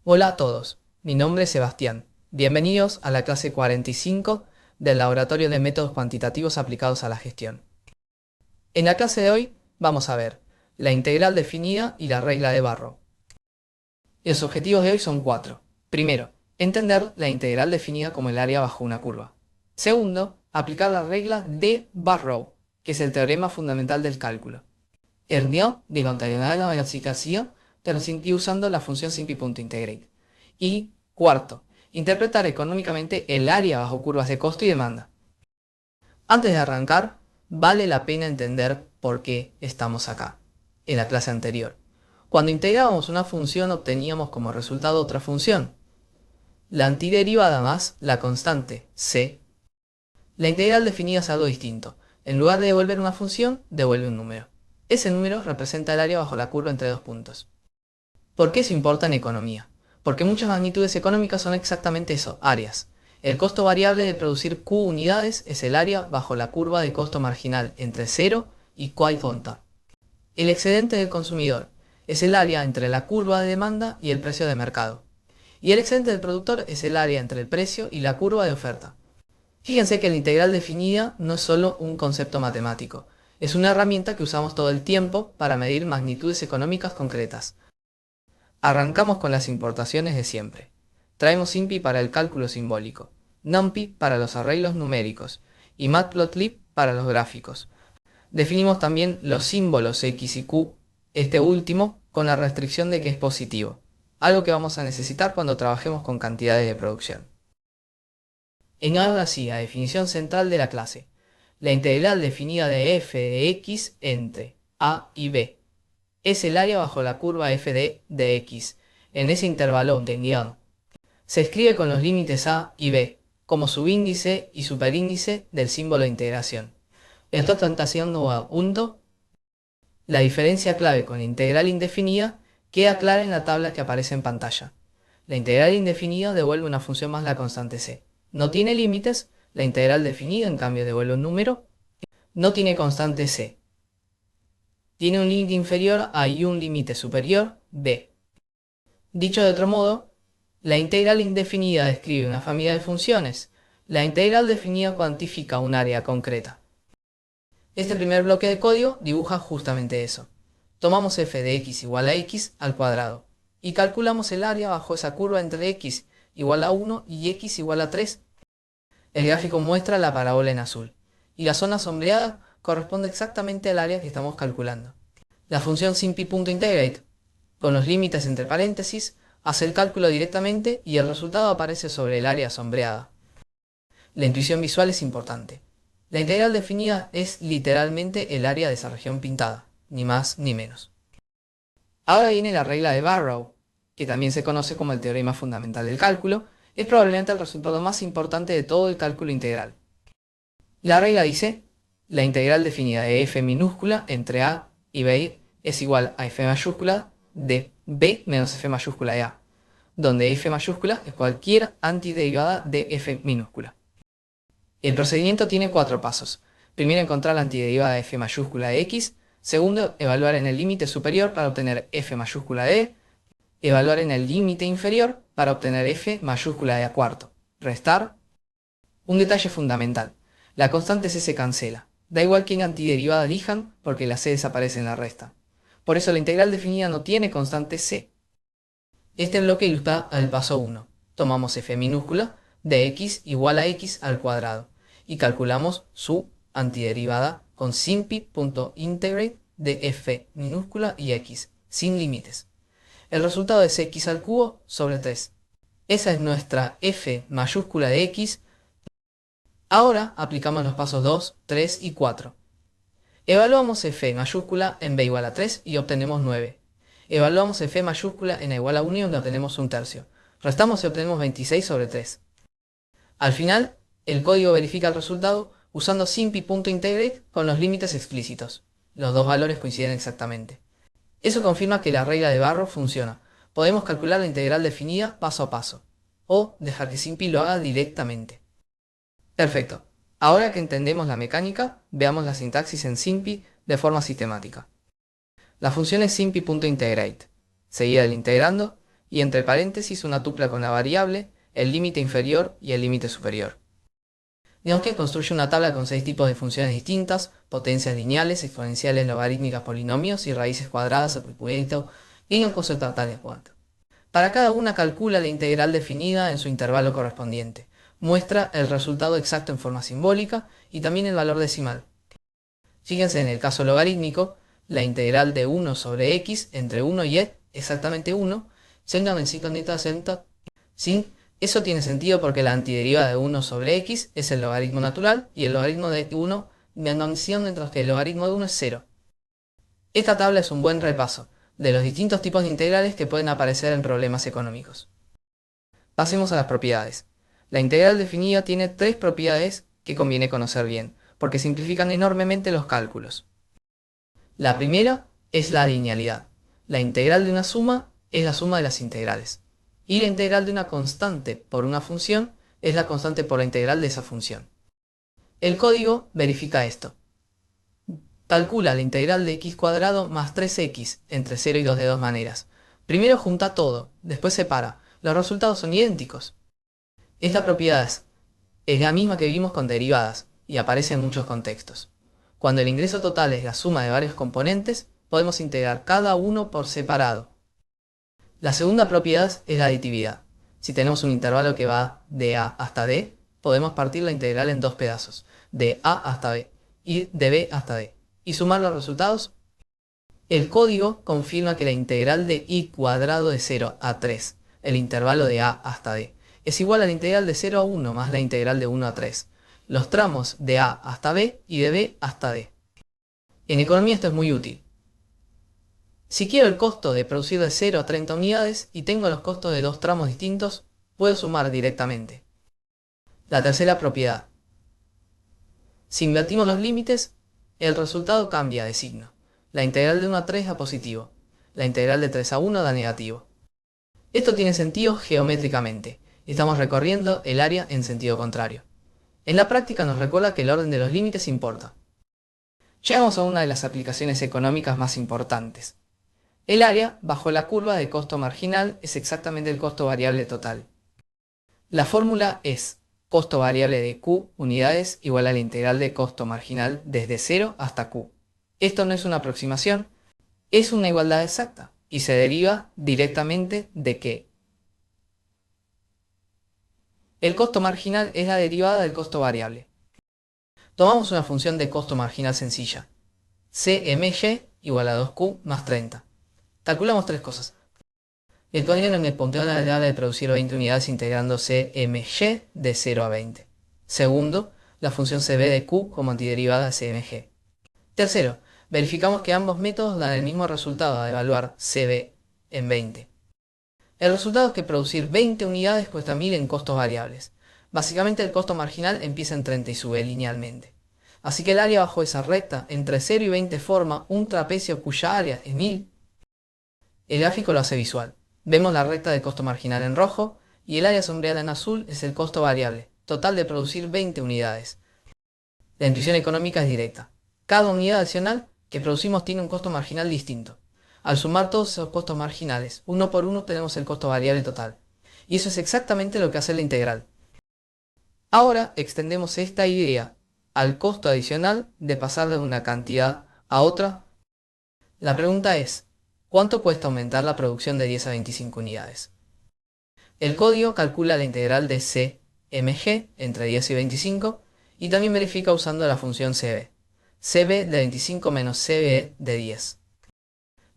Hola a todos, mi nombre es Sebastián. Bienvenidos a la clase 45 del Laboratorio de Métodos Cuantitativos Aplicados a la Gestión. En la clase de hoy vamos a ver la integral definida y la regla de Barrow. Los objetivos de hoy son cuatro. Primero, entender la integral definida como el área bajo una curva. Segundo, aplicar la regla de Barrow, que es el teorema fundamental del cálculo. Tercero, descontar la versificación de los usando la función simpi.integrate. Y cuarto, interpretar económicamente el área bajo curvas de costo y demanda. Antes de arrancar, vale la pena entender por qué estamos acá, en la clase anterior. Cuando integrábamos una función obteníamos como resultado otra función, la antiderivada más la constante c. La integral definida es algo distinto. En lugar de devolver una función, devuelve un número. Ese número representa el área bajo la curva entre dos puntos. ¿Por qué eso importa en economía? Porque muchas magnitudes económicas son exactamente eso, áreas. El costo variable de producir Q unidades es el área bajo la curva de costo marginal entre 0 y Q conta. El excedente del consumidor es el área entre la curva de demanda y el precio de mercado. Y el excedente del productor es el área entre el precio y la curva de oferta. Fíjense que la integral definida no es solo un concepto matemático, es una herramienta que usamos todo el tiempo para medir magnitudes económicas concretas. Arrancamos con las importaciones de siempre. Traemos INPI para el cálculo simbólico, NumPy para los arreglos numéricos y Matplotlib para los gráficos. Definimos también los símbolos X y Q, este último con la restricción de que es positivo, algo que vamos a necesitar cuando trabajemos con cantidades de producción. En ahora sí, la definición central de la clase. La integral definida de f de x entre a y b es el área bajo la curva f de x, en ese intervalo de guión. Se escribe con los límites a y b, como subíndice y superíndice del símbolo de integración. Esto está haciendo a punto. La diferencia clave con la integral indefinida queda clara en la tabla que aparece en pantalla. La integral indefinida devuelve una función más la constante c. No tiene límites, la integral definida en cambio devuelve un número. No tiene constante c. Tiene un límite inferior a y un límite superior b. Dicho de otro modo, la integral indefinida describe una familia de funciones. La integral definida cuantifica un área concreta. Este primer bloque de código dibuja justamente eso. Tomamos f de x igual a x al cuadrado y calculamos el área bajo esa curva entre x igual a 1 y x igual a 3. El gráfico muestra la parábola en azul y la zona sombreada corresponde exactamente al área que estamos calculando. La función simpi.integrate, con los límites entre paréntesis, hace el cálculo directamente y el resultado aparece sobre el área sombreada. La intuición visual es importante. La integral definida es literalmente el área de esa región pintada, ni más ni menos. Ahora viene la regla de Barrow, que también se conoce como el teorema fundamental del cálculo, es probablemente el resultado más importante de todo el cálculo integral. La regla dice, la integral definida de f minúscula entre a y b es igual a f mayúscula de b menos f mayúscula de a, donde f mayúscula es cualquier antiderivada de f minúscula. El procedimiento tiene cuatro pasos. Primero, encontrar la antiderivada de f mayúscula de x. Segundo, evaluar en el límite superior para obtener f mayúscula de e. Evaluar en el límite inferior para obtener f mayúscula de a cuarto. Restar. Un detalle fundamental. La constante c se cancela. Da igual qué antiderivada elijan porque la c desaparece en la resta. Por eso la integral definida no tiene constante c. Este bloque ilustra el paso 1. Tomamos f minúscula de x igual a x al cuadrado y calculamos su antiderivada con simpi.integrate de f minúscula y x, sin límites. El resultado es x al cubo sobre 3. Esa es nuestra f mayúscula de x. Ahora aplicamos los pasos 2, 3 y 4. Evaluamos f mayúscula en b igual a 3 y obtenemos 9. Evaluamos f mayúscula en a igual a 1 y obtenemos un tercio. Restamos y obtenemos 26 sobre 3. Al final, el código verifica el resultado usando simpi.integrate con los límites explícitos. Los dos valores coinciden exactamente. Eso confirma que la regla de Barrow funciona. Podemos calcular la integral definida paso a paso, o dejar que simpi lo haga directamente. Perfecto. Ahora que entendemos la mecánica, veamos la sintaxis en simpi de forma sistemática. La función es simpi.integrate, seguida del integrando, y entre paréntesis una tupla con la variable, el límite inferior y el límite superior. Digamos que construye una tabla con 6 tipos de funciones distintas: potencias lineales, exponenciales, logarítmicas, polinomios y raíces cuadradas, aplicado y un concepto tal de cuanto. Para cada una calcula la integral definida en su intervalo correspondiente, muestra el resultado exacto en forma simbólica y también el valor decimal. Fíjense en el caso logarítmico, la integral de 1 sobre x entre 1 y exactamente 1, sin. Eso tiene sentido porque la antideriva de 1 sobre x es el logaritmo natural y el logaritmo de 1 mientras que el logaritmo de 1 es 0. Esta tabla es un buen repaso de los distintos tipos de integrales que pueden aparecer en problemas económicos. Pasemos a las propiedades. La integral definida tiene 3 propiedades que conviene conocer bien, porque simplifican enormemente los cálculos. La primera es la linealidad. La integral de una suma es la suma de las integrales. Y la integral de una constante por una función es la constante por la integral de esa función. El código verifica esto. Calcula la integral de x cuadrado más 3x entre 0 y 2 de dos maneras. Primero junta todo, después separa. Los resultados son idénticos. Esta propiedad es la misma que vimos con derivadas y aparece en muchos contextos. Cuando el ingreso total es la suma de varios componentes, podemos integrar cada uno por separado. La segunda propiedad es la aditividad. Si tenemos un intervalo que va de a hasta d, podemos partir la integral en dos pedazos, de a hasta b y de b hasta d, y sumar los resultados. El código confirma que la integral de y cuadrado de 0 a 3, el intervalo de a hasta d, es igual a la integral de 0 a 1 más la integral de 1 a 3, los tramos de a hasta b y de b hasta d. En economía esto es muy útil. Si quiero el costo de producir de 0 a 30 unidades y tengo los costos de dos tramos distintos, puedo sumar directamente. La tercera propiedad. Si invertimos los límites, el resultado cambia de signo. La integral de 1 a 3 da positivo, la integral de 3 a 1 da negativo. Esto tiene sentido geométricamente. Estamos recorriendo el área en sentido contrario. En la práctica nos recuerda que el orden de los límites importa. Llegamos a una de las aplicaciones económicas más importantes. El área bajo la curva de costo marginal es exactamente el costo variable total. La fórmula es costo variable de Q unidades igual a la integral de costo marginal desde 0 hasta Q. Esto no es una aproximación, es una igualdad exacta y se deriva directamente de que el costo marginal es la derivada del costo variable. Tomamos una función de costo marginal sencilla, CMY igual a 2Q más 30. Calculamos tres cosas. El código en el punteo de la de producir 20 unidades integrando CMY de 0 a 20. Segundo, la función CB de Q como antiderivada de CMG. Tercero, verificamos que ambos métodos dan el mismo resultado a evaluar CB en 20. El resultado es que producir 20 unidades cuesta 1000 en costos variables. Básicamente el costo marginal empieza en 30 y sube linealmente. Así que el área bajo esa recta entre 0 y 20 forma un trapecio cuya área es 1000. El gráfico lo hace visual. Vemos la recta de costo marginal en rojo y el área sombreada en azul es el costo variable, total de producir 20 unidades. La intuición económica es directa. Cada unidad adicional que producimos tiene un costo marginal distinto. Al sumar todos esos costos marginales, uno por uno tenemos el costo variable total. Y eso es exactamente lo que hace la integral. Ahora extendemos esta idea al costo adicional de pasar de una cantidad a otra. La pregunta es, ¿cuánto cuesta aumentar la producción de 10 a 25 unidades? El código calcula la integral de CMG entre 10 y 25 y también verifica usando la función CB. CB de 25 menos CB de 10.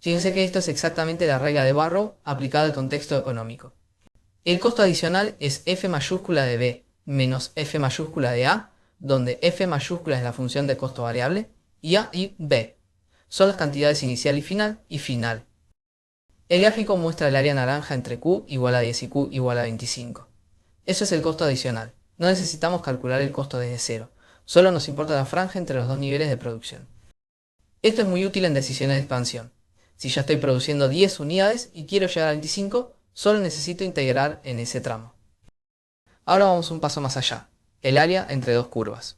Fíjense que esto es exactamente la regla de Barrow aplicada al contexto económico. El costo adicional es F mayúscula de B menos F mayúscula de A, donde F mayúscula es la función de costo variable y A y B son las cantidades inicial y final. El gráfico muestra el área naranja entre Q igual a 10 y Q igual a 25. Eso es el costo adicional. No necesitamos calcular el costo desde cero. Solo nos importa la franja entre los dos niveles de producción. Esto es muy útil en decisiones de expansión. Si ya estoy produciendo 10 unidades y quiero llegar a 25, solo necesito integrar en ese tramo. Ahora vamos un paso más allá. El área entre dos curvas.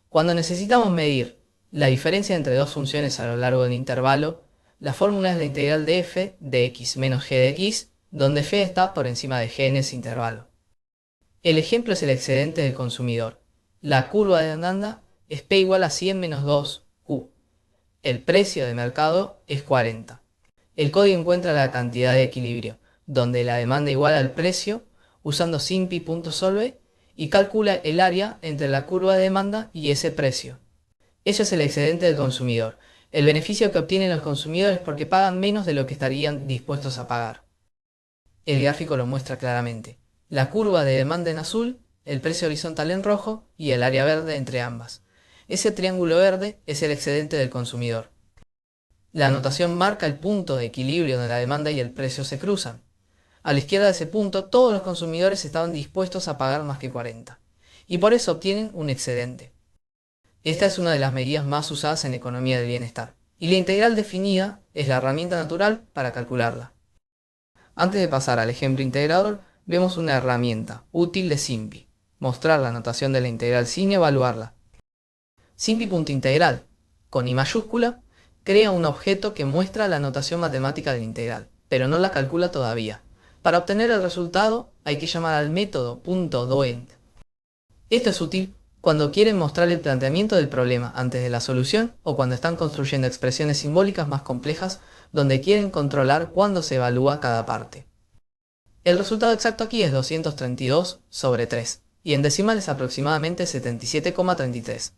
Cuando necesitamos medir la diferencia entre dos funciones a lo largo del intervalo, La fórmula es la integral de f de x menos g de x, donde f está por encima de g en ese intervalo. El ejemplo es el excedente del consumidor. La curva de demanda es P igual a 100 menos 2Q. El precio de mercado es 40. El código encuentra la cantidad de equilibrio, donde la demanda iguala al precio, usando simpi.solve, y calcula el área entre la curva de demanda y ese precio. Eso es el excedente del consumidor, el beneficio que obtienen los consumidores porque pagan menos de lo que estarían dispuestos a pagar. El gráfico lo muestra claramente. La curva de demanda en azul, el precio horizontal en rojo y el área verde entre ambas. Ese triángulo verde es el excedente del consumidor. La anotación marca el punto de equilibrio donde la demanda y el precio se cruzan. A la izquierda de ese punto, todos los consumidores estaban dispuestos a pagar más que 40, y por eso obtienen un excedente. Esta es una de las medidas más usadas en economía del bienestar, y la integral definida es la herramienta natural para calcularla. Antes de pasar al ejemplo integrador, vemos una herramienta útil de Simpi, mostrar la notación de la integral sin evaluarla. Simpi.integral, con I mayúscula, crea un objeto que muestra la notación matemática de la integral, pero no la calcula todavía. Para obtener el resultado hay que llamar al método .doEnd. Esto es útil cuando quieren mostrar el planteamiento del problema antes de la solución o cuando están construyendo expresiones simbólicas más complejas donde quieren controlar cuándo se evalúa cada parte. El resultado exacto aquí es 232 sobre 3 y en decimales aproximadamente 77,33.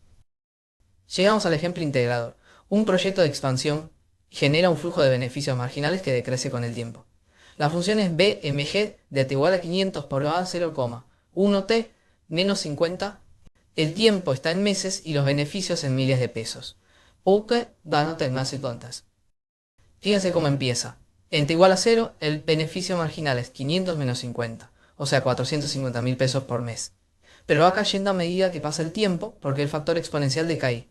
Llegamos al ejemplo integrador. Un proyecto de expansión genera un flujo de beneficios marginales que decrece con el tiempo. La función es BMG de t igual a 500 por A 0,1t menos 50. El tiempo está en meses y los beneficios en miles de pesos. Porque no más cuentas. Fíjense cómo empieza. En t igual a 0, el beneficio marginal es 500 menos 50, o sea 450.000 pesos por mes. Pero va cayendo a medida que pasa el tiempo porque el factor exponencial decae.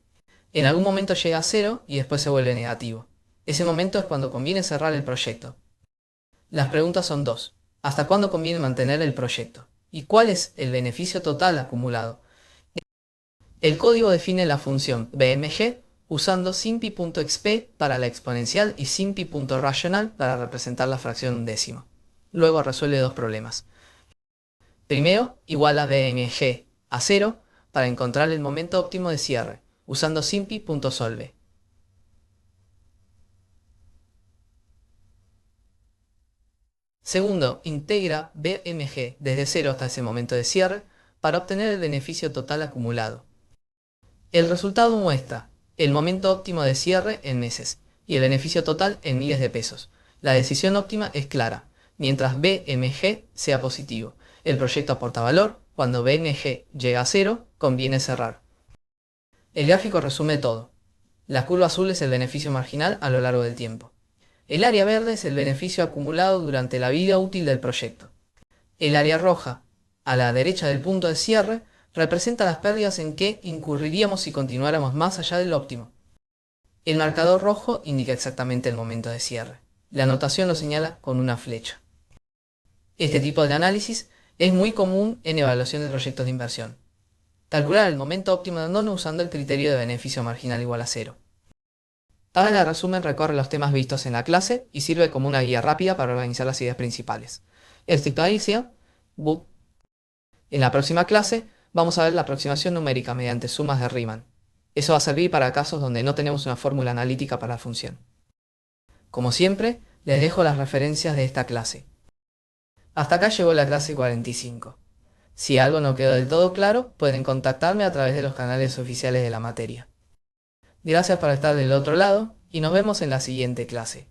En algún momento llega a 0 y después se vuelve negativo. Ese momento es cuando conviene cerrar el proyecto. Las preguntas son dos. ¿Hasta cuándo conviene mantener el proyecto? ¿Y cuál es el beneficio total acumulado? El código define la función BMG usando simpi.exp para la exponencial y simpi.rational para representar la fracción undécima. Luego resuelve dos problemas. Primero, iguala BMG a 0 para encontrar el momento óptimo de cierre, usando simpi.solve. Segundo, integra BMG desde 0 hasta ese momento de cierre para obtener el beneficio total acumulado. El resultado muestra el momento óptimo de cierre en meses y el beneficio total en miles de pesos. La decisión óptima es clara. Mientras BMG sea positivo, el proyecto aporta valor. Cuando BMG llega a 0, conviene cerrar. El gráfico resume todo. La curva azul es el beneficio marginal a lo largo del tiempo. El área verde es el beneficio acumulado durante la vida útil del proyecto. El área roja, a la derecha del punto de cierre, representa las pérdidas en que incurriríamos si continuáramos más allá del óptimo. El marcador rojo indica exactamente el momento de cierre. La anotación lo señala con una flecha. Este tipo de análisis es muy común en evaluación de proyectos de inversión. Calcular el momento óptimo de abandono usando el criterio de beneficio marginal igual a 0. Tabla de resumen recorre los temas vistos en la clase y sirve como una guía rápida para organizar las ideas principales. En la próxima clase vamos a ver la aproximación numérica mediante sumas de Riemann. Eso va a servir para casos donde no tenemos una fórmula analítica para la función. Como siempre, les dejo las referencias de esta clase. Hasta acá llegó la clase 45. Si algo no quedó del todo claro, pueden contactarme a través de los canales oficiales de la materia. Gracias por estar del otro lado y nos vemos en la siguiente clase.